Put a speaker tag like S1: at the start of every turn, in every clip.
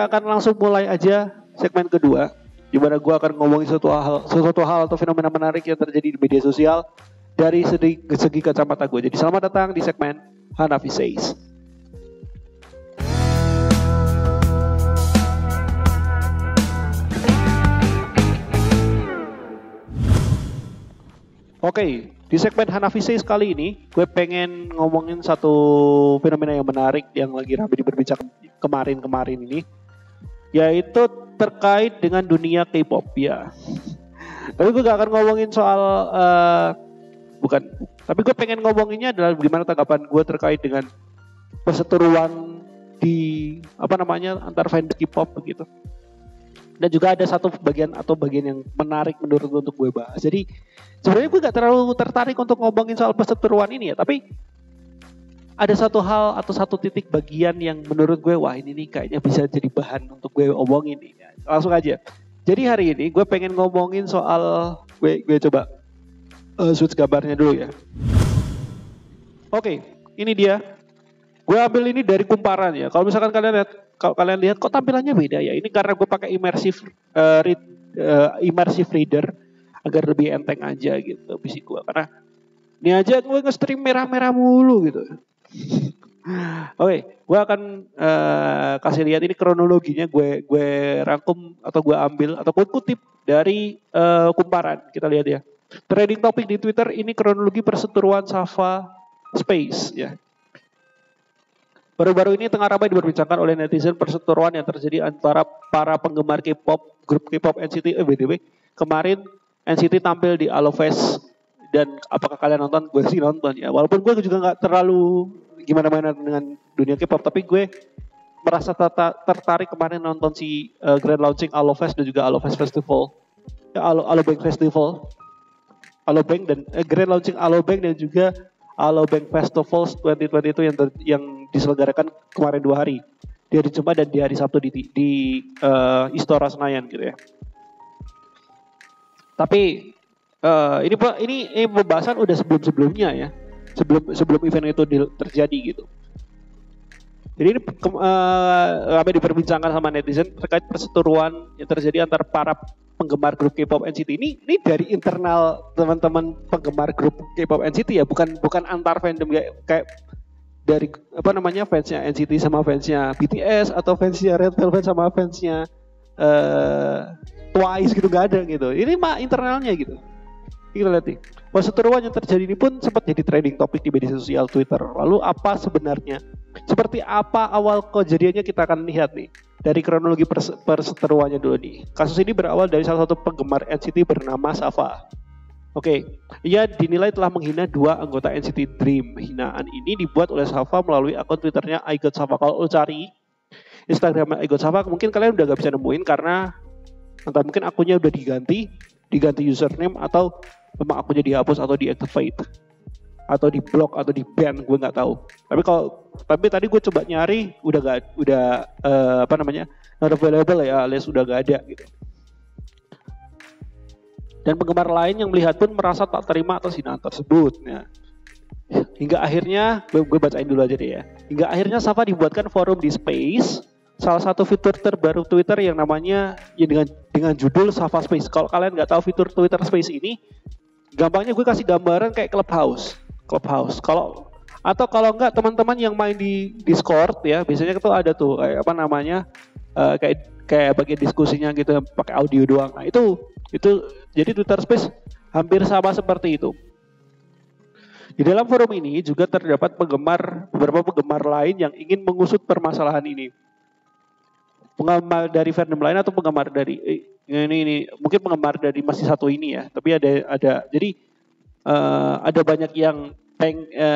S1: akan langsung mulai aja segmen kedua, di mana gue akan ngomongin sesuatu hal atau fenomena menarik yang terjadi di media sosial dari segi kacamata gue. Jadi selamat datang di segmen Hanafi Says. Oke, di segmen Hanafi Says kali ini gue pengen ngomongin satu fenomena yang menarik yang lagi ramai diperbincangkan kemarin ini, yaitu terkait dengan dunia K-pop ya. Tapi gue gak akan ngomongin soal tapi gue pengen ngomonginnya adalah gimana tanggapan gue terkait dengan perseteruan di antar fandom K-pop begitu. Dan juga ada satu bagian yang menarik menurut gue untuk gue bahas. Jadi sebenarnya gue gak terlalu tertarik untuk ngomongin soal perseteruan ini ya, tapi ada satu hal atau satu titik bagian yang menurut gue wah ini nih kayaknya bisa jadi bahan untuk gue omongin nih. Langsung aja. Jadi hari ini gue pengen ngomongin soal gue coba switch gambarnya dulu ya. Oke, ini dia. Gue ambil ini dari kumparan ya. Kalau misalkan kalian lihat kok tampilannya beda ya. Ini karena gue pakai immersive reader agar lebih enteng aja gitu PC gue. Karena ini aja gue nge-stream merah-merah mulu gitu. Oke, gue akan kasih lihat ini kronologinya gue rangkum atau gue ambil atau gue kutip dari kumparan. Kita lihat ya. Trending topik di Twitter ini kronologi perseteruan Safa Space ya. Baru-baru ini tengah ramai diperbincangkan oleh netizen perseteruan yang terjadi antara para penggemar K-pop, grup K-pop NCT. BTW, kemarin NCT tampil di Alofest dan apakah kalian nonton? Gue sih nonton ya. Walaupun gue juga nggak terlalu gimana-mana dengan dunia K-pop, tapi gue merasa tertarik kemarin nonton si grand launching Alofest dan juga Alofest Festival, Alobank Festival, Alobank dan grand launching Alobank dan juga Alobank Festivals 2022 yang diselenggarakan kemarin 2 hari, di hari Jumat dan di hari Sabtu di Istora Senayan gitu ya. Tapi ini pembahasan udah sebelumnya ya, sebelum event itu terjadi gitu. Jadi ini ramai diperbincangkan sama netizen terkait perseteruan yang terjadi antara para penggemar grup K-pop NCT. Ini dari internal teman-teman penggemar grup K-pop NCT ya, bukan antar fandom kayak dari fansnya NCT sama fansnya BTS atau fansnya Red Velvet sama fansnya Twice gitu, gak ada gitu. Ini mah internalnya gitu. Kita lihat nih. Perseteruan yang terjadi ini pun sempat jadi trending topik di media sosial Twitter. Lalu apa sebenarnya? Seperti apa awal kejadiannya kita akan lihat nih. Dari kronologi perseteruannya dulu nih. Kasus ini berawal dari salah satu penggemar NCT bernama Safa. Oke, ia dinilai telah menghina 2 anggota NCT Dream. Hinaan ini dibuat oleh Safa melalui akun Twitternya @iGotSafa. Kalau lo cari Instagram @iGotSafa, mungkin kalian udah gak bisa nemuin karena entah mungkin akunnya udah diganti username atau memang akunnya dihapus atau deactivate atau di block atau di ban, gue nggak tahu. Tapi tadi gue coba nyari udah not available ya, alias udah gak ada gitu. Dan penggemar lain yang melihat pun merasa tak terima atas hinaan tersebut ya. Hingga akhirnya gue bacain dulu aja deh ya. Hingga akhirnya Safa dibuatkan forum di Space, salah satu fitur terbaru Twitter yang namanya ya dengan judul Safa Space. Kalau kalian nggak tahu fitur Twitter Space ini, gampangnya gue kasih gambaran kayak Clubhouse. Kalau nggak teman-teman yang main di Discord ya, biasanya itu ada tuh kayak bagian diskusinya gitu pakai audio doang. Nah, itu jadi Twitter Space hampir sama seperti itu. Di dalam forum ini juga terdapat beberapa penggemar lain yang ingin mengusut permasalahan ini. Penggemar dari fandom lain atau penggemar dari ini mungkin penggemar dari masih satu ini ya, tapi ada jadi ada banyak yang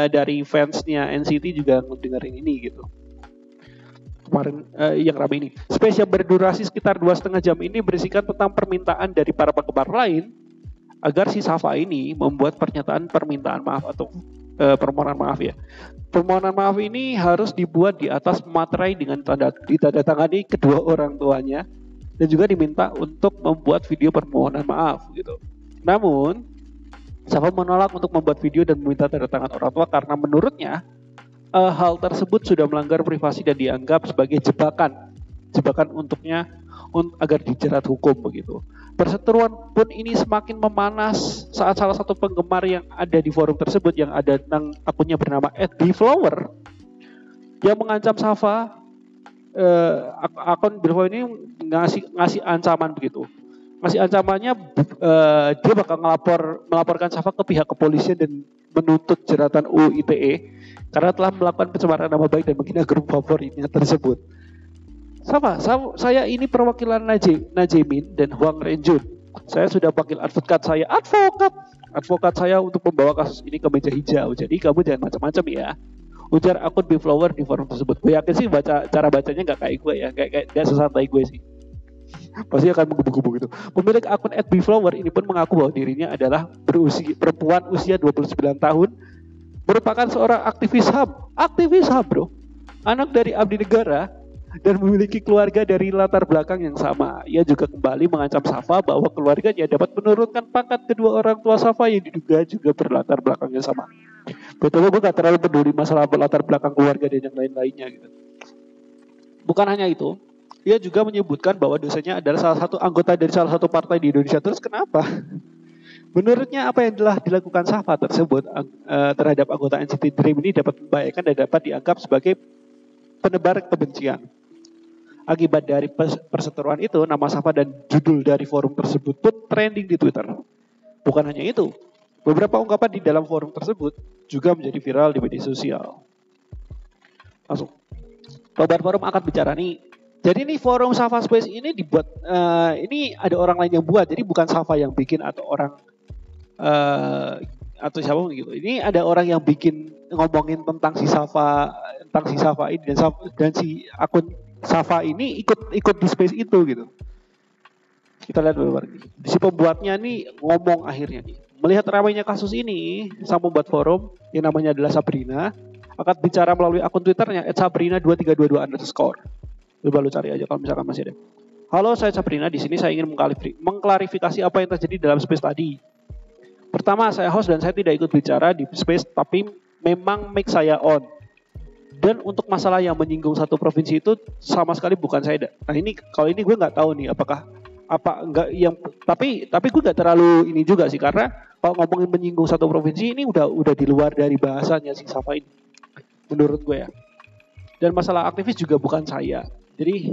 S1: dari fansnya NCT juga dengerin ini gitu. Kemarin yang ramai ini. Space yang berdurasi sekitar 2,5 jam ini berisikan tentang permintaan dari para penggemar lain agar si Safa ini membuat pernyataan permintaan maaf atau permohonan maaf ya. Permohonan maaf ini harus dibuat di atas materai dengan ditandatangani kedua orang tuanya dan juga diminta untuk membuat video permohonan maaf gitu. Namun Safa menolak untuk membuat video dan meminta tanda tangan orang tua karena menurutnya hal tersebut sudah melanggar privasi dan dianggap sebagai jebakan jebakan untuknya agar dijerat hukum begitu. Perseteruan pun ini semakin memanas saat salah satu penggemar yang ada di forum tersebut yang ada akunnya bernama @bflower yang mengancam Safa. Akun bflower ini ngasih ancaman begitu. Ngasih ancamannya dia bakal melaporkan Safa ke pihak kepolisian dan menuntut jeratan UU ITE karena telah melakukan pencemaran nama baik dan menghina grup favoritnya tersebut. Saya ini perwakilan Najemin dan Huang Renjun. Saya sudah panggil advokat saya untuk membawa kasus ini ke meja hijau. Jadi kamu jangan macam-macam ya. Ujar akun bflower di forum tersebut. Gue yakin sih cara bacanya nggak kayak gue ya, kayak gak sesantai gue sih. Pasti akan menggebu-gebu gitu. Pemilik akun @bflower ini pun mengaku bahwa dirinya adalah perempuan usia 29 tahun, merupakan seorang aktivis HAM bro, anak dari abdi negara, dan memiliki keluarga dari latar belakang yang sama. Ia juga kembali mengancam Safa bahwa keluarganya dapat menurunkan pangkat kedua orang tua Safa yang diduga juga berlatar belakang yang sama. Betul, gue gak terlalu peduli masalah latar belakang keluarga dan yang lain-lainnya gitu. Bukan hanya itu, ia juga menyebutkan bahwa dosennya adalah salah satu anggota dari salah satu partai di Indonesia. Terus kenapa? Menurutnya apa yang telah dilakukan Safa tersebut terhadap anggota NCT Dream ini dapat membahayakan dan dapat dianggap sebagai penebar kebencian. Akibat dari perseteruan itu, nama Safa dan judul dari forum tersebut pun trending di Twitter. Bukan hanya itu, beberapa ungkapan di dalam forum tersebut juga menjadi viral di media sosial. Langsung, Sobat Forum akan bicara nih. Jadi ini forum Safa Space ini dibuat, ini ada orang lain yang buat, jadi bukan Safa yang bikin atau orang atau siapa pun gitu. Ini ada orang yang bikin ngomongin tentang si Safa ini dan si akun Safa ini ikut di space itu gitu. Kita lihat bareng-bareng. Si pembuatnya nih ngomong akhirnya nih. Melihat ramainya kasus ini, sang pembuat forum yang namanya adalah Sabrina akan bicara melalui akun Twitternya @sabrina2322_. Coba lu cari aja kalau misalkan masih ada. Halo, saya Sabrina. Di sini saya ingin mengklarifikasi apa yang terjadi dalam space tadi. Pertama, saya host dan saya tidak ikut bicara di space, tapi memang mic saya on. Dan untuk masalah yang menyinggung satu provinsi itu sama sekali bukan saya. Nah ini kalau ini gue nggak tahu nih apa enggak yang tapi gue nggak terlalu ini juga sih, karena kalau ngomongin menyinggung satu provinsi ini udah di luar dari bahasanya si Safa ini menurut gue ya. Dan masalah aktivis juga bukan saya. Jadi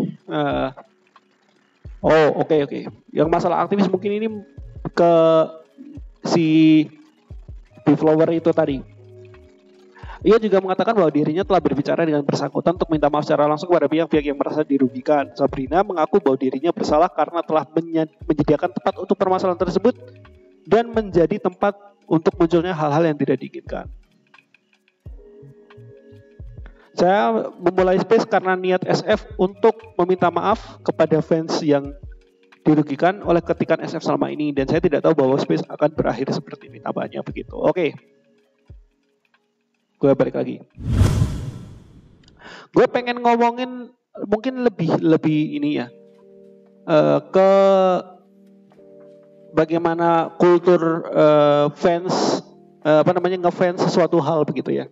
S1: oke. Yang masalah aktivis mungkin ini ke si bflower itu tadi. Ia juga mengatakan bahwa dirinya telah berbicara dengan bersangkutan untuk minta maaf secara langsung kepada pihak-pihak yang merasa dirugikan. Sabrina mengaku bahwa dirinya bersalah karena telah menyediakan tempat untuk permasalahan tersebut dan menjadi tempat untuk munculnya hal-hal yang tidak diinginkan. Saya memulai space karena niat SF untuk meminta maaf kepada fans yang dirugikan oleh ketikan SF selama ini, dan saya tidak tahu bahwa space akan berakhir seperti ini, tambahnya begitu. Oke. Gue balik lagi. Gue pengen ngomongin mungkin lebih ini ya, ke bagaimana kultur fans ngefans sesuatu hal begitu ya.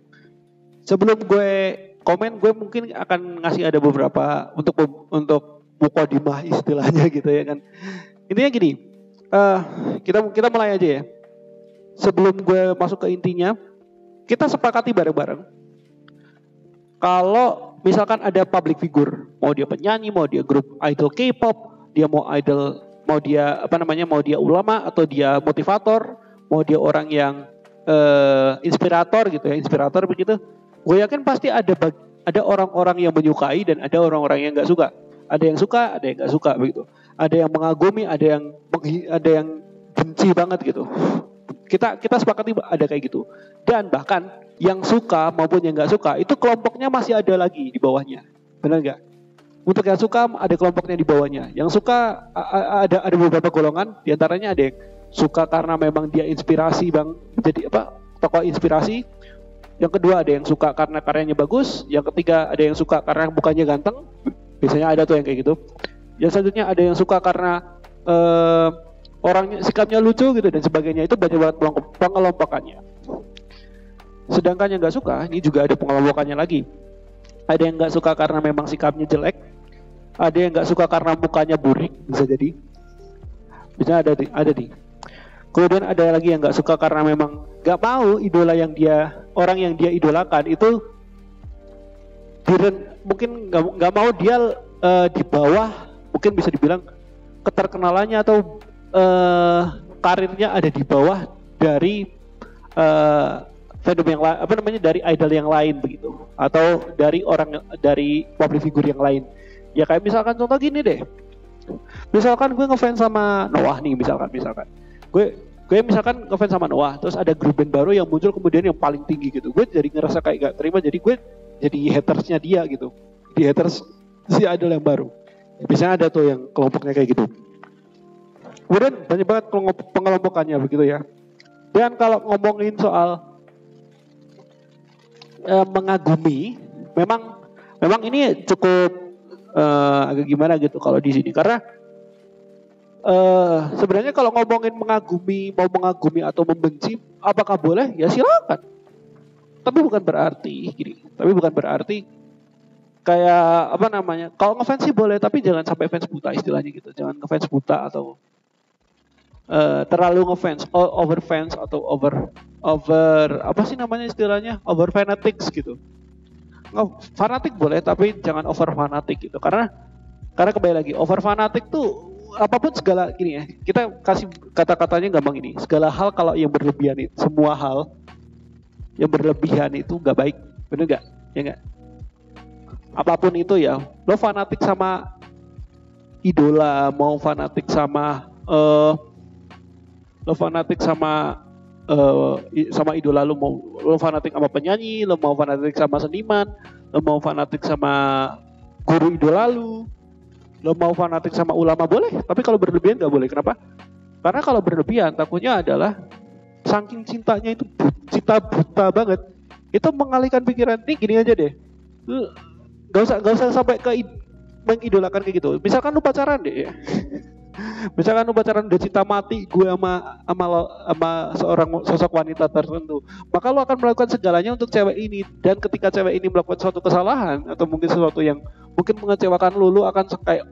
S1: Sebelum gue komen, gue mungkin akan ngasih ada beberapa untuk mukodimah istilahnya gitu ya kan. Intinya gini, kita mulai aja ya. Sebelum gue masuk ke intinya, kita sepakati bareng-bareng. Kalau misalkan ada public figure, mau dia penyanyi, mau dia grup idol K-pop, mau dia ulama atau dia motivator, mau dia orang yang inspirator gitu ya, inspirator begitu. Gue yakin pasti ada orang-orang yang menyukai dan ada orang-orang yang nggak suka. Ada yang suka, ada yang nggak suka begitu. Ada yang mengagumi, ada yang benci banget gitu. Kita sepakati ada kayak gitu. Dan bahkan yang suka maupun yang nggak suka itu kelompoknya masih ada lagi di bawahnya. Benar nggak? Untuk yang suka ada kelompoknya di bawahnya. Yang suka ada beberapa golongan. Di antaranya ada yang suka karena memang dia inspirasi jadi tokoh inspirasi. Yang kedua ada yang suka karena karyanya bagus. Yang ketiga ada yang suka karena bukannya ganteng. Biasanya ada tuh yang kayak gitu. Yang selanjutnya ada yang suka karena orangnya sikapnya lucu gitu dan sebagainya. Itu banyak banget pengelompokannya. Sedangkan yang nggak suka, ini juga ada pengelompokannya lagi. Ada yang nggak suka karena memang sikapnya jelek. Ada yang nggak suka karena mukanya burik, bisa jadi. Bisa ada di. Kemudian ada lagi yang nggak suka karena memang nggak mau idola yang orang yang dia idolakan itu mungkin nggak mau dia di bawah, mungkin bisa dibilang keterkenalannya atau karirnya ada di bawah dari fandom yang lain, dari idol yang lain begitu, atau dari public figure yang lain. Ya kayak misalkan contoh gini deh, misalkan gue ngefans sama Noah nih, misalkan gue misalkan ngefans sama Noah, terus ada grup band baru yang muncul kemudian yang paling tinggi gitu, gue jadi ngerasa kayak gak terima, jadi gue jadi hatersnya dia gitu, di haters si idol yang baru. Biasanya ada tuh yang kelompoknya kayak gitu. Kemudian banyak banget pengelompokannya begitu ya. Dan kalau ngomongin soal mengagumi, memang ini cukup agak gimana gitu kalau di sini, karena sebenarnya kalau ngomongin mengagumi, mau mengagumi atau membenci, apakah boleh? Ya silakan. Tapi bukan berarti kayak kalau ngefans sih boleh, tapi jangan sampai fans buta istilahnya gitu. Jangan ngefans buta atau terlalu ngefans, over fans atau over apa sih namanya istilahnya, over fanatics gitu. Fanatik boleh, tapi jangan over fanatik gitu. Karena kembali lagi, over fanatik tuh apapun segala gini ya. Kita kasih kata-katanya gampang ini. Segala hal kalau yang berlebihan itu, semua hal yang berlebihan itu nggak baik, bener nggak? Ya nggak? Apapun itu ya, lo fanatik sama idola, mau fanatik sama sama idola lo, lo fanatik sama penyanyi, lo mau fanatik sama seniman, lo mau fanatik sama guru idola lo mau fanatik sama ulama boleh, tapi kalau berlebihan nggak boleh. Kenapa? Karena kalau berlebihan takutnya adalah saking cintanya itu cinta buta banget, itu mengalihkan pikiran. Nih gini aja deh, gak usah sampai ke mengidolakan kayak gitu. Misalkan lu pacaran deh ya. Misalkan lu pacaran udah cinta mati gue sama seorang sosok wanita tertentu, maka lu akan melakukan segalanya untuk cewek ini. Dan ketika cewek ini melakukan suatu kesalahan atau mungkin sesuatu yang mungkin mengecewakan lu akan kayak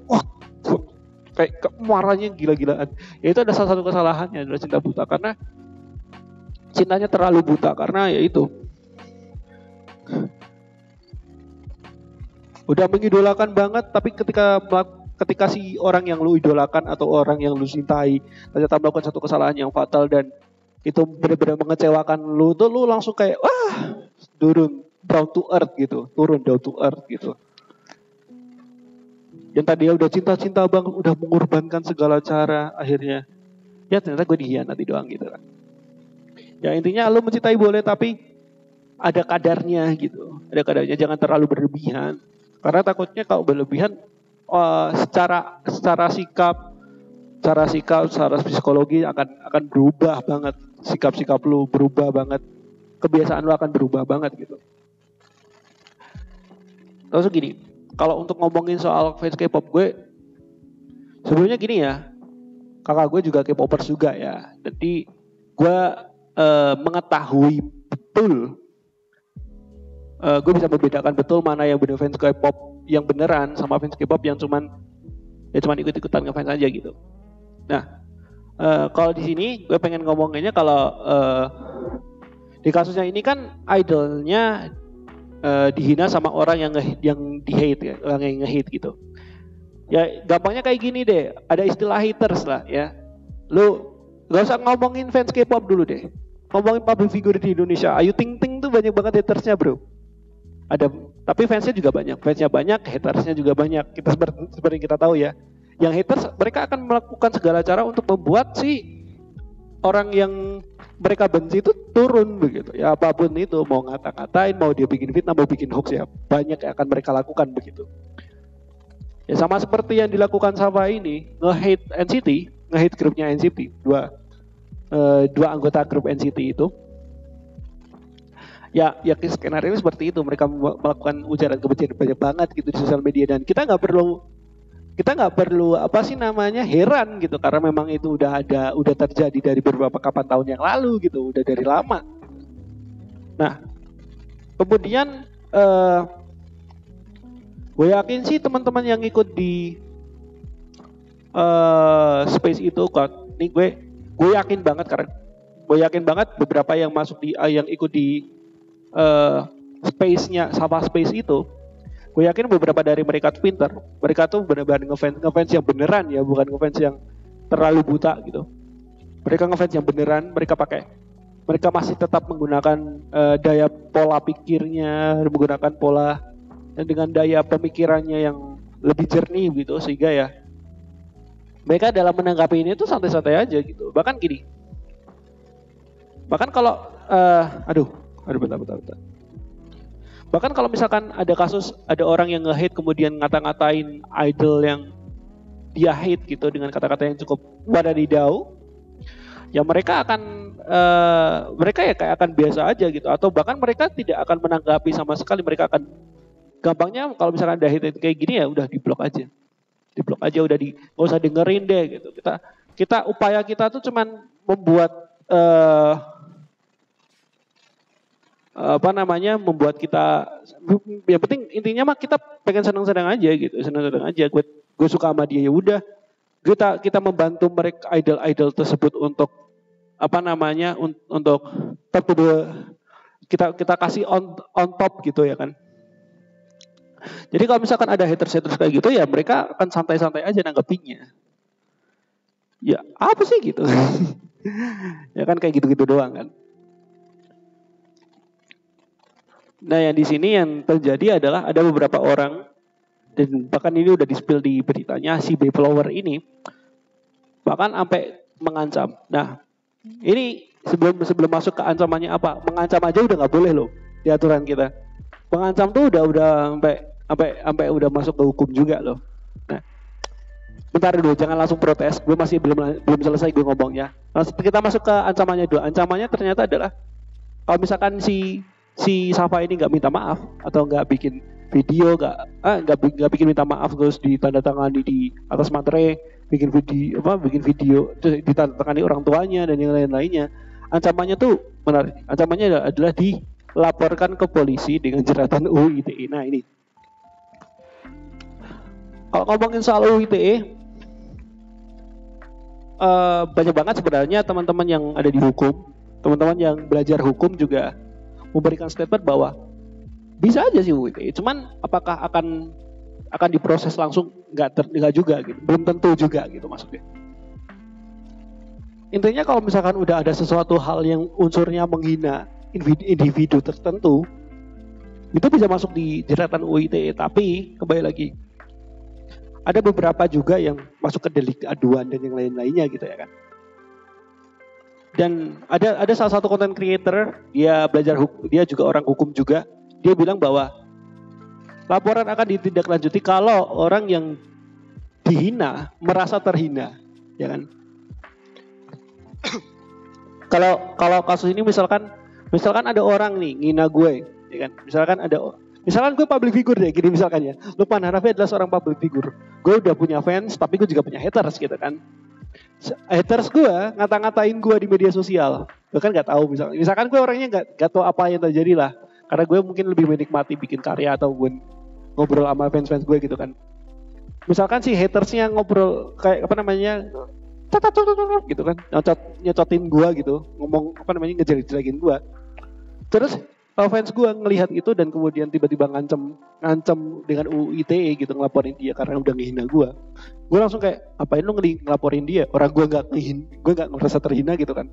S1: kayak kemarahannya gila-gilaan. Ya itu ada salah satu kesalahannya, adalah cinta buta, karena cintanya terlalu buta, karena ya itu udah mengidolakan banget, tapi ketika si orang yang lu idolakan atau orang yang lu cintai ternyata melakukan satu kesalahan yang fatal dan itu benar-benar mengecewakan lu, tuh lu langsung kayak turun down to earth gitu. Yang tadinya udah cinta banget, udah mengorbankan segala cara, akhirnya ya ternyata gue dihianati doang gitu kan. Ya intinya lu mencintai boleh, tapi ada kadarnya gitu. Ada kadarnya, jangan terlalu berlebihan. Karena takutnya kalau berlebihan secara sikap, secara psikologi akan berubah banget. Sikap lu berubah banget. Kebiasaan lu akan berubah banget gitu. Terus gini, kalau untuk ngomongin soal fans K-pop, gue sebenarnya gini ya, kakak gue juga K-popers juga ya. Jadi gue mengetahui betul, gue bisa membedakan betul mana yang benar fans K-pop yang beneran sama fans K-pop yang cuman ikut-ikutan ngefans aja gitu. Nah, kalau di sini gue pengen ngomonginnya kalau di kasusnya ini kan idolnya dihina sama orang yang di-hate ya, orang yang nge-hate gitu. Ya gampangnya kayak gini deh, ada istilah haters lah ya. Lu gak usah ngomongin fans K-pop dulu deh, ngomongin public figure di Indonesia. Ayu Ting Ting tuh banyak banget hatersnya bro. Ada, tapi fansnya juga banyak, hatersnya juga banyak. Kita seperti kita tahu ya, yang haters mereka akan melakukan segala cara untuk membuat si orang yang mereka benci itu turun begitu. Ya apapun itu, mau ngata-ngatain, mau dia bikin fitnah, mau bikin hoax, ya banyak yang akan mereka lakukan begitu. Ya sama seperti yang dilakukan Safa ini, nge-hate NCT, nge-hate grupnya NCT, dua anggota grup NCT itu. Ya skenario seperti itu, mereka melakukan ujaran kebencian banyak banget gitu di sosial media, dan kita nggak perlu heran gitu, karena memang itu udah terjadi dari beberapa tahun yang lalu gitu, udah dari lama. Nah kemudian Gue yakin sih teman-teman yang ikut di space itu kan, ini gue yakin banget karena gue yakin banget beberapa yang masuk di yang ikut di space-nya sama space itu, gue yakin beberapa dari mereka tuh pinter, mereka tuh benar-benar ngefans yang beneran ya, bukan ngefans yang terlalu buta gitu. Mereka ngefans yang beneran, mereka masih tetap menggunakan daya pola pikirnya, menggunakan pola dengan daya pemikirannya yang lebih jernih gitu, sehingga ya mereka dalam menanggapi ini tuh santai-santai aja gitu. Bahkan gini, bahkan kalau bentar. Bahkan kalau misalkan ada kasus, ada orang yang nge-hate kemudian ngata-ngatain idol yang dia hate gitu dengan kata-kata yang cukup wadadidau, ya mereka akan kayak akan biasa aja gitu, atau bahkan mereka tidak akan menanggapi sama sekali. Mereka akan gampangnya kalau misalkan ada hate kayak gini ya udah diblok aja, udah nggak usah dengerin deh gitu. Kita upaya kita tuh cuman membuat membuat kita, yang penting intinya mah kita pengen senang-senang aja gitu, senang-senang aja. Gue suka sama dia ya udah, kita membantu mereka idol tersebut untuk untuk kita kasih on top gitu ya kan. Jadi kalau misalkan ada haters kayak gitu ya mereka akan santai-santai aja nanggepinnya. Ya apa sih gitu. Ya kan kayak gitu-gitu doang kan. Nah yang di sini yang terjadi adalah ada beberapa orang, dan bahkan ini udah di-spill di beritanya, si Beyflower ini bahkan sampai mengancam. Nah ini sebelum masuk ke ancamannya apa, mengancam aja udah nggak boleh loh di aturan kita. Mengancam tuh udah sampai udah masuk ke hukum juga loh. Nah bentar dulu, jangan langsung protes, gue masih belum selesai gue ngomongnya. Langsung kita masuk ke ancamannya dulu. Ancamannya ternyata adalah kalau misalkan si Safa ini nggak minta maaf atau nggak bikin video, nggak bikin minta maaf terus ditandatangani di atas materai, bikin video terus ditandatangani orang tuanya dan yang lain-lainnya, ancamannya tuh menarik. Ancamannya adalah dilaporkan ke polisi dengan jeratan UU ITE. Nah ini kalau ngomongin soal UU ITE, banyak banget sebenarnya teman-teman yang ada di hukum, teman-teman yang belajar hukum juga memberikan statement bahwa bisa aja sih UU ITE, cuman apakah akan diproses langsung, nggak juga gitu, belum tentu juga gitu maksudnya. Intinya kalau misalkan udah ada sesuatu hal yang unsurnya menghina individu tertentu, itu bisa masuk di jeratan UU ITE. Tapi kembali lagi, ada beberapa juga yang masuk ke delik aduan dan yang lain-lainnya gitu ya kan. Dan ada salah satu content creator, dia belajar hukum, dia juga orang hukum juga. Dia bilang bahwa laporan akan ditindaklanjuti kalau orang yang dihina merasa terhina, ya kan? Kalau kasus ini misalkan ada orang nih ngina gue, ya kan? Misalkan gue public figure deh, gini misalkan ya. Lukman Hanafi adalah seorang public figure. Gue udah punya fans, tapi gue juga punya haters gitu kan. Haters gue ngata-ngatain gue di media sosial, gue kan nggak tahu, misalkan gue orangnya nggak tahu apa yang terjadi lah, karena gue mungkin lebih menikmati bikin karya atau gue ngobrol sama fans gue gitu kan. Misalkan si hatersnya ngobrol kayak gitu kan, nyocotin gue gitu, ngomong ngejelek-jelekin gue, terus fans gue ngelihat itu dan kemudian tiba-tiba ngancem dengan UU ITE gitu, ngelaporin dia karena udah ngehina gue langsung kayak, apain lu ngelaporin dia, orang gue nggak merasa terhina gitu kan.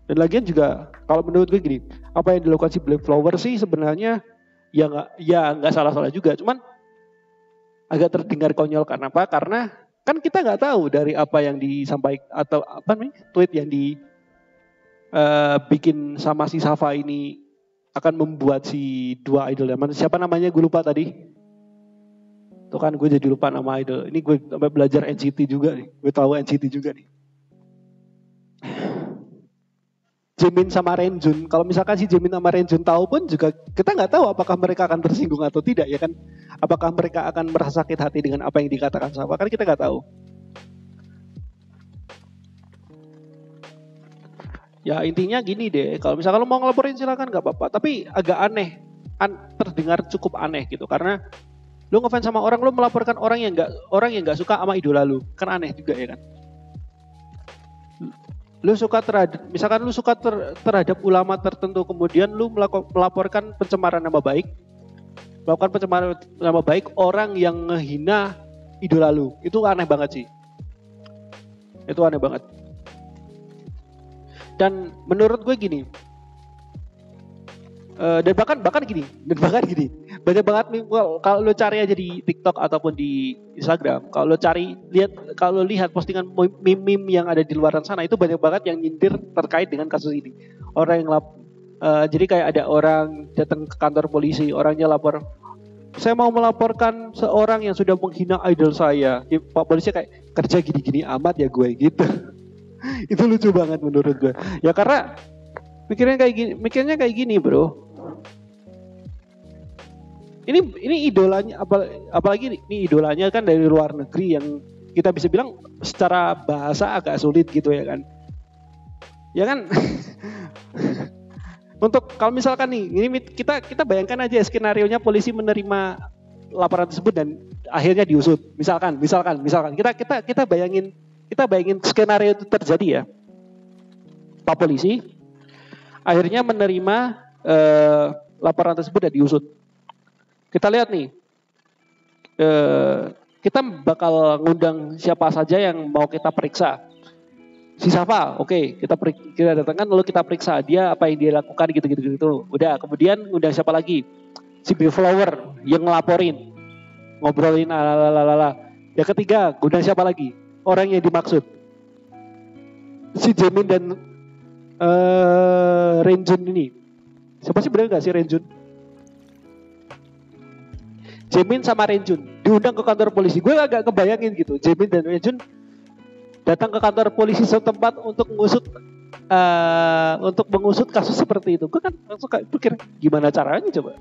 S1: Dan lagian juga kalau menurut gue gini, apa yang dilakukan si Beyflower sih sebenarnya ya nggak salah juga, cuman agak terdengar konyol. Karena apa? Karena kan kita nggak tahu dari apa yang disampaikan atau tweet yang bikin sama si Safa ini akan membuat si dua idol, siapa namanya gue lupa tadi. Tuh kan gue jadi lupa nama idol. Ini gue sampai belajar NCT juga nih. Gue tahu NCT juga nih. Jimin sama Renjun. Kalau misalkan si Jimin sama Renjun tahu pun juga kita nggak tahu apakah mereka akan tersinggung atau tidak ya kan. Apakah mereka akan merasa sakit hati dengan apa yang dikatakan Safa, kan kita nggak tahu. Ya intinya gini deh, kalau misalkan lo mau ngelaporin silakan nggak apa-apa. Tapi agak aneh terdengar cukup aneh gitu, karena lu ngefans sama orang, lu melaporkan orang yang nggak suka sama idola lu, kan aneh juga ya kan. Lu suka misalkan lu suka terhadap ulama tertentu, kemudian lu melaporkan pencemaran nama baik, melakukan pencemaran nama baik orang yang ngehina idola lu, itu aneh banget sih. Itu aneh banget. Dan menurut gue gini, dan bahkan gini, banyak banget kalau lo cari aja di TikTok ataupun di Instagram, kalau lo lihat postingan meme yang ada di luar sana, itu banyak banget yang nyindir terkait dengan kasus ini. Orang yang jadi kayak ada orang datang ke kantor polisi, orangnya lapor, saya mau melaporkan seorang yang sudah menghina idol saya. Pak polisi kayak, kerja gini-gini amat ya gue gitu. Itu lucu banget menurut gue. Ya karena mikirnya kayak gini bro. Ini idolanya, apalagi ini idolanya kan dari luar negeri yang kita bisa bilang secara bahasa agak sulit gitu ya kan. Ya kan? Untuk kalau misalkan nih, ini kita bayangkan aja skenario-nya polisi menerima laporan tersebut dan akhirnya diusut. Misalkan kita bayangin skenario itu terjadi ya. Pak polisi akhirnya menerima laporan tersebut dan diusut. Kita lihat nih, kita bakal ngundang siapa saja yang mau kita periksa. Si Safa, oke, kita datangkan lalu kita periksa dia apa yang dia lakukan gitu. Udah, kemudian ngundang siapa lagi? Si Beflower yang ngelaporin, ngobrolin lalalala. Yang ketiga, ngundang siapa lagi? Orang yang dimaksud. Si Jamin dan Renjun ini. Siapa sih, bener gak sih Renjun? Jamin sama Renjun diundang ke kantor polisi. Gue agak kebayangin gitu, Jamin dan Renjun datang ke kantor polisi setempat untuk mengusut kasus seperti itu. Gue kan langsung kayak pikir, gimana caranya coba?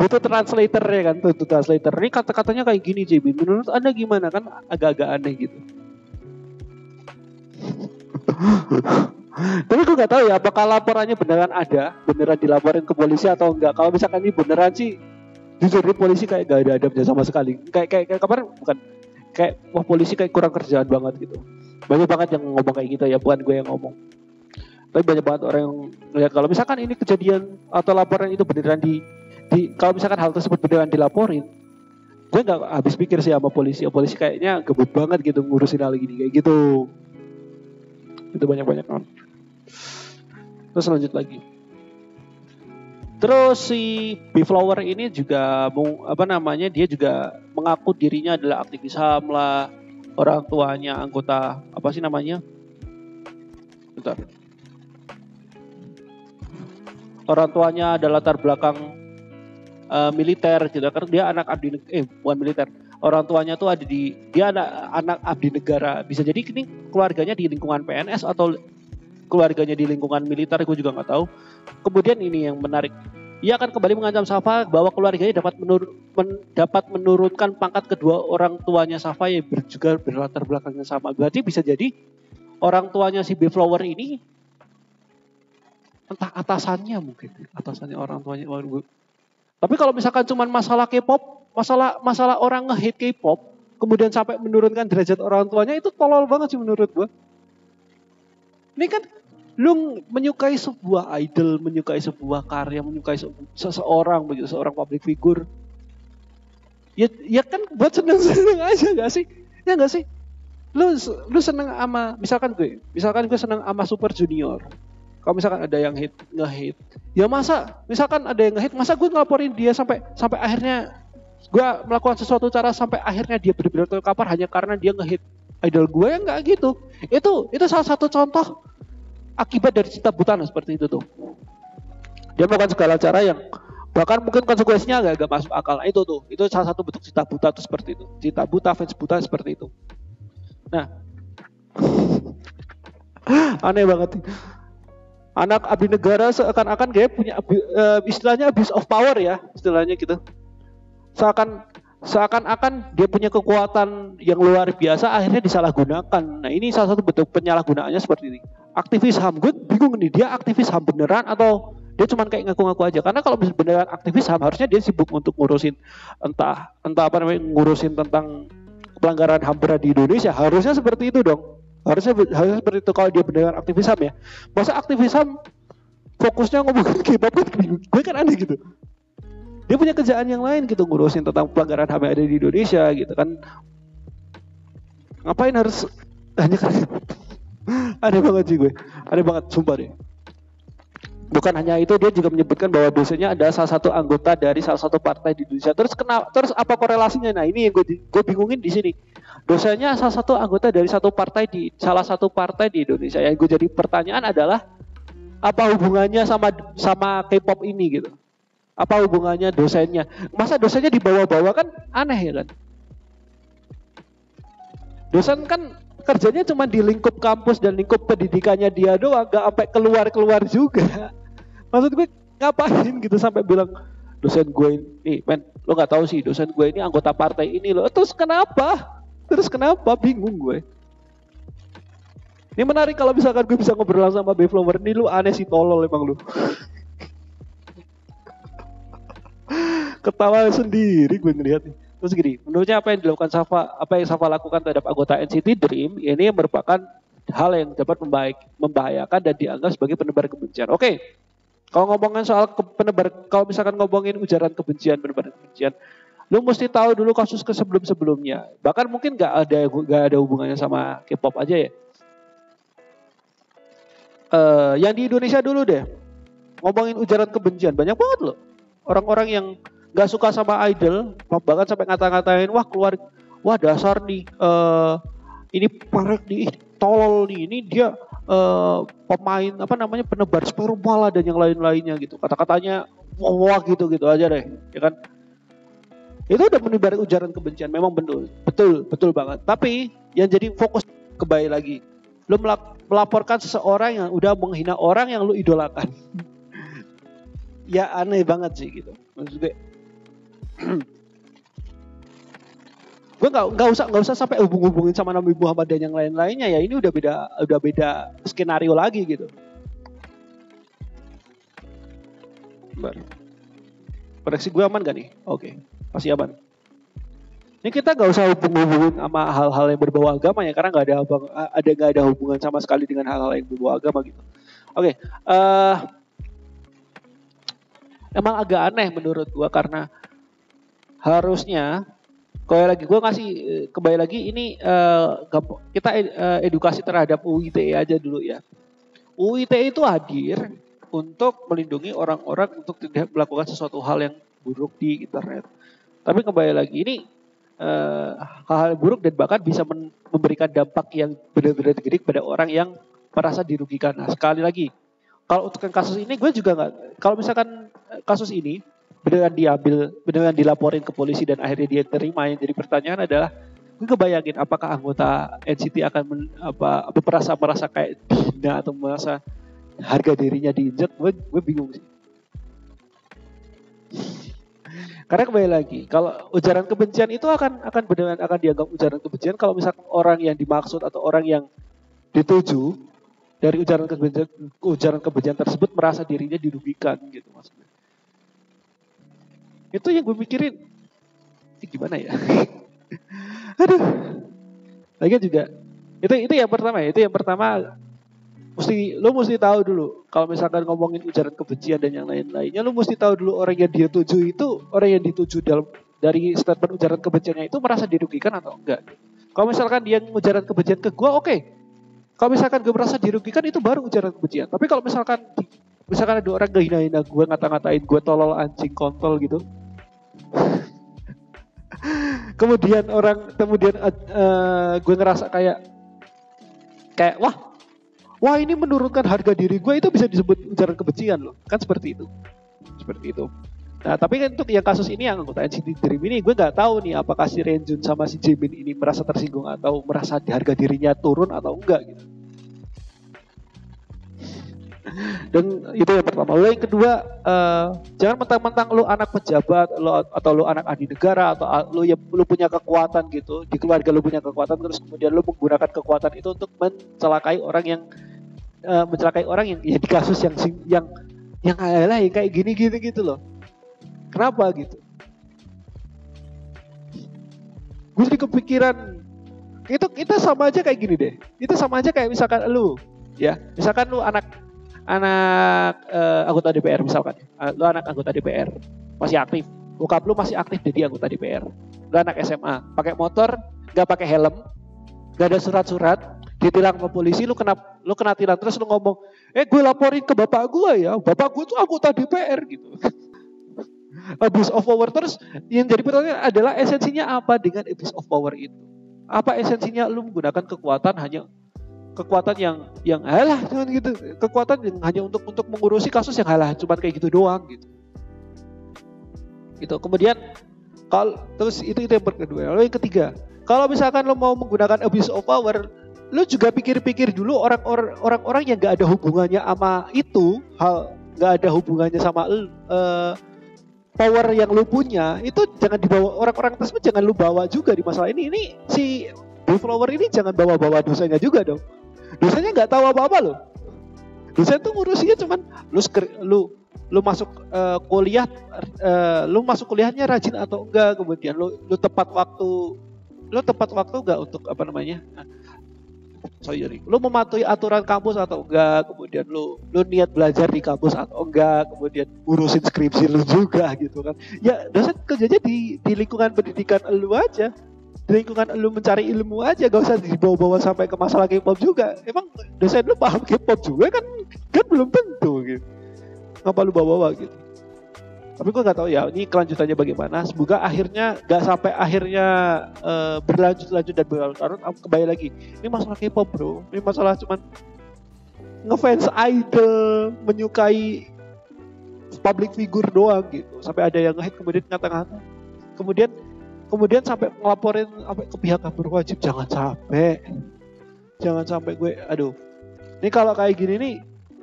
S1: Butuh translator ya kan, tuh translator. Ini kata-katanya kayak gini Jamin, menurut Anda gimana? Kan agak-agak aneh gitu. Tapi gue nggak tahu ya apakah laporannya beneran dilaporin ke polisi atau enggak. Kalau misalkan ini beneran sih, jujur di polisi kayak gak ada adabnya sama sekali. Kayak kemarin bukan kayak wah polisi kayak kurang kerjaan banget gitu. Banyak banget yang ngomong kayak gitu ya, bukan gue yang ngomong. Tapi banyak banget orang yang ngeliat kalau misalkan ini kejadian atau laporan itu beneran kalau misalkan hal tersebut beneran dilaporin, gue nggak habis pikir sih sama polisi. Polisi kayaknya gebut banget gitu ngurusin hal gini kayak gitu. Itu banyak kan. Terus lanjut lagi. Terus si Beflower ini juga dia juga mengaku dirinya adalah aktivis HAM lah. Orang tuanya anggota apa sih namanya? Bentar. Orang tuanya adalah latar belakang militer gitu. Karena dia anak bukan militer. Orang tuanya tuh dia anak abdi negara. Bisa jadi ini keluarganya di lingkungan PNS atau keluarganya di lingkungan militer, gue juga nggak tahu. Kemudian ini yang menarik, ia akan kembali mengancam Safa bahwa keluarganya dapat menurunkan pangkat kedua orang tuanya Safa yang juga berlatar belakangnya sama. Berarti bisa jadi orang tuanya si Beflower ini entah atasannya orang tuanya. Tapi kalau misalkan cuma masalah K-pop, masalah orang nge-hate K-pop, kemudian sampai menurunkan derajat orang tuanya, itu tolol banget sih menurut gue. Ini kan lu menyukai sebuah idol, menyukai sebuah karya, menyukai seseorang public figure. Ya kan buat seneng-seneng aja gak sih? Ya gak sih? Lu seneng sama misalkan gue seneng sama Super Junior. Kalau misalkan ada yang nge-hate, ya masa gue ngelaporin dia sampai akhirnya gue melakukan sesuatu cara sampai akhirnya dia benar-benar terkapar hanya karena dia nge-hate idol gue, ya nggak gitu. Itu salah satu contoh akibat dari cinta buta seperti itu tuh. Dia melakukan segala cara yang bahkan mungkin konsekuensinya agak masuk akal. Itu salah satu bentuk cinta buta tuh seperti itu. Cinta buta, fans buta seperti itu. Nah, aneh banget. Anak abdi negara seakan-akan kayak punya istilahnya abuse of power ya, istilahnya gitu. Seakan-akan dia punya kekuatan yang luar biasa, akhirnya disalahgunakan. Nah, ini salah satu bentuk penyalahgunaannya seperti ini. Aktivis HAM, gue bingung nih, dia aktivis HAM beneran atau Dia cuma kayak ngaku-ngaku aja. Karena kalau beneran aktivis HAM harusnya dia sibuk untuk ngurusin entah apa namanya, ngurusin tentang pelanggaran HAM berat di Indonesia. Harusnya seperti itu dong. Harusnya seperti itu kalau dia beneran aktivis HAM ya. Masa aktivis HAM fokusnya ngomongin K-pop kan, gue kan aneh gitu. Dia punya kerjaan yang lain gitu, ngurusin tentang pelanggaran HAM yang ada di Indonesia gitu kan. Ngapain harus hanya aneh banget sih gue. Aneh banget sumpah deh. Bukan hanya itu, dia juga menyebutkan bahwa dosennya adalah salah satu anggota dari salah satu partai di Indonesia. Terus apa korelasinya? Nah, ini yang gue bingungin di sini. Dosennya salah satu anggota dari salah satu partai di Indonesia. Yang gue jadi pertanyaan adalah apa hubungannya sama K-pop ini gitu? Apa hubungannya dosennya? Masa dosennya dibawa-bawa, kan aneh ya kan? Dosen kan kerjanya cuma di lingkup kampus dan lingkup pendidikannya dia doang, gak sampai keluar juga. Maksud gue ngapain gitu sampai bilang dosen gue ini, men, lo nggak tahu sih dosen gue ini anggota partai ini loh. Terus kenapa? Bingung gue. Ini menarik kalau misalkan gue bisa ngobrol sama Beyflower. Ini lu aneh sih, tolol emang lu. Ketawa sendiri gue ngeliat nih. Terus gini, menurutnya apa yang Safa lakukan terhadap anggota NCT Dream ini merupakan hal yang dapat membahayakan dan dianggap sebagai penebar kebencian. Oke. Kalau ngomongin soal kalau misalkan ngomongin ujaran kebencian, penebaran kebencian, lu mesti tahu dulu kasus sebelum-sebelumnya. Bahkan mungkin nggak ada hubungannya sama K-pop aja ya. Yang di Indonesia dulu deh, ngomongin ujaran kebencian banyak banget loh. Orang-orang yang nggak suka sama idol, bahkan sampai ngata-ngatain, wah dasar nih, ini parek nih, tolol nih, ini dia pemain penebar sperma dan yang lain-lainnya gitu. Kata-katanya wah gitu aja deh, ya kan? Itu udah menebar ujaran kebencian, memang betul banget. Tapi yang jadi fokus kembali lagi, lu melaporkan seseorang yang udah menghina orang yang lu idolakan. Ya aneh banget sih gitu. Maksud gue nggak usah sampai hubungin sama Nabi Muhammad dan yang lain-lainnya ya. Ini udah beda skenario lagi gitu. Koneksi gue aman gak nih? Oke, pasti aman. Ini kita nggak usah hubungin sama hal-hal yang berbau agama ya, karena nggak ada hubungan sama sekali dengan hal-hal yang berbau agama gitu. Oke, emang agak aneh menurut gue karena harusnya kembali lagi ini kita edukasi terhadap UU ITE aja dulu ya. UU ITE itu hadir untuk melindungi orang-orang untuk tidak melakukan sesuatu hal yang buruk di internet. Tapi kembali lagi ini hal-hal buruk dan bahkan bisa memberikan dampak yang benar-benar gede kepada orang yang merasa dirugikan. Nah, sekali lagi, kalau untuk kasus ini gue juga nggak, kalau misalkan kasus ini beneran dilaporin ke polisi dan akhirnya dia terima, yang jadi pertanyaan adalah, gue kebayangin apakah anggota NCT akan merasa kayak dihina atau merasa harga dirinya diinjak. Gue bingung sih. Karena kembali lagi, kalau ujaran kebencian itu akan beneran dianggap ujaran kebencian kalau misalkan orang yang dimaksud atau orang yang dituju dari ujaran kebencian tersebut merasa dirinya dirugikan gitu maksudnya. Itu yang gue mikirin, gimana ya? Aduh. Lagi juga, itu yang pertama ya. Itu yang pertama, lo mesti tahu dulu. Kalau misalkan ngomongin ujaran kebencian dan yang lain-lainnya, lo mesti tahu dulu orang yang orang yang dituju dari statement ujaran kebenciannya itu merasa dirugikan atau enggak. Kalau misalkan dia ujaran kebencian ke gue, oke. Kalau misalkan gue merasa dirugikan, itu baru ujaran kebencian. Tapi kalau misalkan ada orang ngehina-hina gue, ngata-ngatain gue tolol, anjing, kontol gitu. kemudian gue ngerasa kayak wah ini menurunkan harga diri gue, itu bisa disebut ujaran kebencian loh. Kan seperti itu. Nah, tapi kan untuk yang kasus ini, yang anggota NCT Dream ini, gue nggak tahu nih apakah si Renjun sama si Jimin ini merasa tersinggung atau merasa harga dirinya turun atau enggak gitu. Dan itu yang pertama. Lalu yang kedua, jangan mentang-mentang lu anak pejabat, atau lu anak ahli negara, atau lu punya kekuatan gitu, di keluarga lu punya kekuatan, terus kemudian lu menggunakan kekuatan itu untuk mencelakai orang yang di kasus yang Yang adalah yang kayak gini-gini gitu loh. Kenapa gitu? Gue jadi kepikiran, itu kita sama aja kayak gini deh. Itu sama aja kayak misalkan lu, ya, misalkan lu anak anggota DPR misalkan, lu anak anggota DPR masih aktif, bokap lu masih aktif jadi anggota DPR, lu anak SMA, pakai motor, nggak pakai helm, nggak ada surat-surat, ditilang sama polisi, lu kena tilang terus lu ngomong, gue laporin ke bapak gue ya, bapak gue tuh anggota DPR gitu. Abuse of power. Terus yang jadi pertanyaan adalah esensinya apa dengan abuse of power itu? Apa esensinya lu menggunakan kekuatan yang halah cuman gitu, kekuatan yang hanya untuk mengurusi kasus yang halah cuma kayak gitu doang gitu. Gitu. Kemudian terus itu yang kedua. Lalu yang ketiga, kalau misalkan lu mau menggunakan abuse of power, lu juga pikir-pikir dulu orang-orang yang nggak ada hubungannya sama itu, nggak ada hubungannya sama power yang lu punya, itu jangan dibawa, orang-orang tersebut jangan lu bawa juga di masalah ini. Ini si whistleblower ini jangan bawa-bawa dosanya juga dong. Dosanya nggak tahu apa-apa loh. Dosen tuh ngurusinya cuman lu masuk kuliah, lu masuk kuliahnya rajin atau enggak, kemudian lu tepat waktu enggak untuk apa namanya? Lu mematuhi aturan kampus atau enggak, kemudian lu niat belajar di kampus atau enggak, kemudian urusin skripsi lu juga gitu kan. Ya dosen kerjanya di lingkungan pendidikan lu aja, di lingkungan lu mencari ilmu aja, gak usah dibawa-bawa sampai ke masalah K-pop juga. Emang dosen lu paham K-pop juga kan belum tentu gitu. Ngapa lu bawa-bawa gitu. Tapi gue gak tahu ya ini kelanjutannya bagaimana. Semoga akhirnya gak sampai akhirnya berlanjut dan berlarut-larut. Kembali lagi, ini masalah K-pop bro. Ini masalah cuman ngefans idol, menyukai public figure doang gitu. Sampai ada yang nge-hate kemudian ngata-ngata. Kemudian sampai ngelaporin sampai ke pihak yang berwajib. Jangan sampai gue, aduh. Ini kalau kayak gini nih,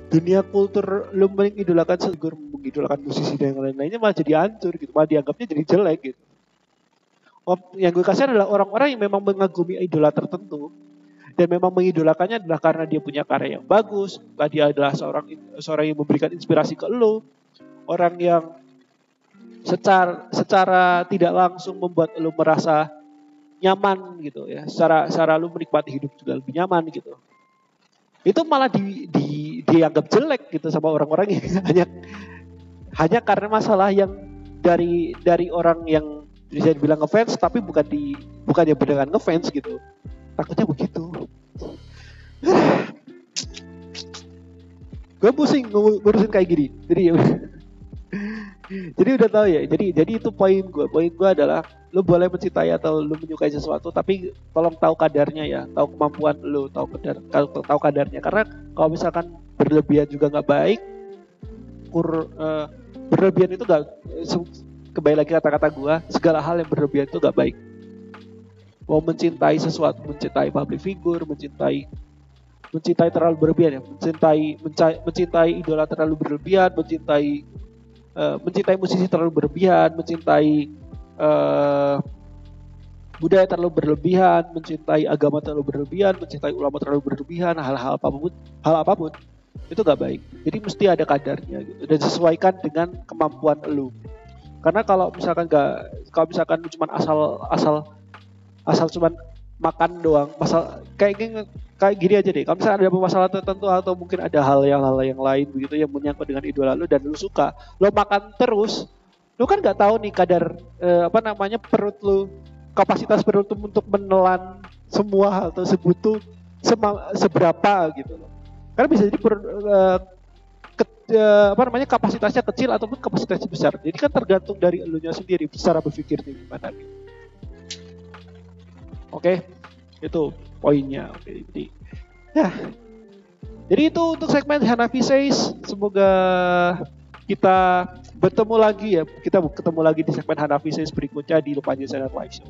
S1: dunia kultur lu mengidolakan musisi dan yang lain-lainnya malah jadi hancur gitu, malah dianggapnya jadi jelek gitu. Yang gue kasih adalah orang-orang yang memang mengagumi idola tertentu dan memang mengidolakannya adalah karena dia punya karya yang bagus, dia adalah seorang yang memberikan inspirasi ke lu, orang yang secara tidak langsung membuat lu merasa nyaman gitu ya, secara lu menikmati hidup juga lebih nyaman gitu. Itu malah dianggap jelek gitu sama orang-orang yang hanya karena masalah yang dari orang yang bisa dibilang ngefans tapi bukannya beneran ngefans gitu. Takutnya begitu. Gue pusing ngurusin kayak gini. Jadi udah tahu ya. Jadi itu poin gue. Poin gue adalah lu boleh mencintai atau lu menyukai sesuatu, tapi tolong tahu kadarnya ya, tahu kemampuan lu, tahu kadarnya. Karena kalau misalkan berlebihan juga nggak baik, berlebihan itu nggak, kembali lagi kata-kata gue, segala hal yang berlebihan itu nggak baik. Mau mencintai sesuatu, mencintai public figure, mencintai terlalu berlebihan ya, mencintai idola terlalu berlebihan, mencintai musisi terlalu berlebihan, mencintai budaya terlalu berlebihan, mencintai agama terlalu berlebihan, mencintai ulama terlalu berlebihan, hal apapun itu gak baik. Jadi mesti ada kadarnya gitu, dan sesuaikan dengan kemampuan lu. Karena kalau misalkan lu cuman asal cuman makan doang, kayak gini aja deh. Kalau misalkan ada masalah tertentu atau mungkin ada hal yang lain begitu yang menyangkut dengan idola lu dan lu suka, lu makan terus, lu kan nggak tahu nih kadar perut lu, kapasitas perut lu untuk menelan semua hal tersebut tuh seberapa gitu loh. Karena bisa jadi kapasitasnya kecil ataupun kapasitasnya besar. Jadi kan tergantung dari elunya sendiri cara berpikirnya gimana gitu. Oke, itu poinnya. Oke, jadi itu untuk segmen Hanafi Says. Semoga kita bertemu lagi ya. Kita ketemu lagi di segmen Hanafi Says berikutnya di Lupa Channel Live Show.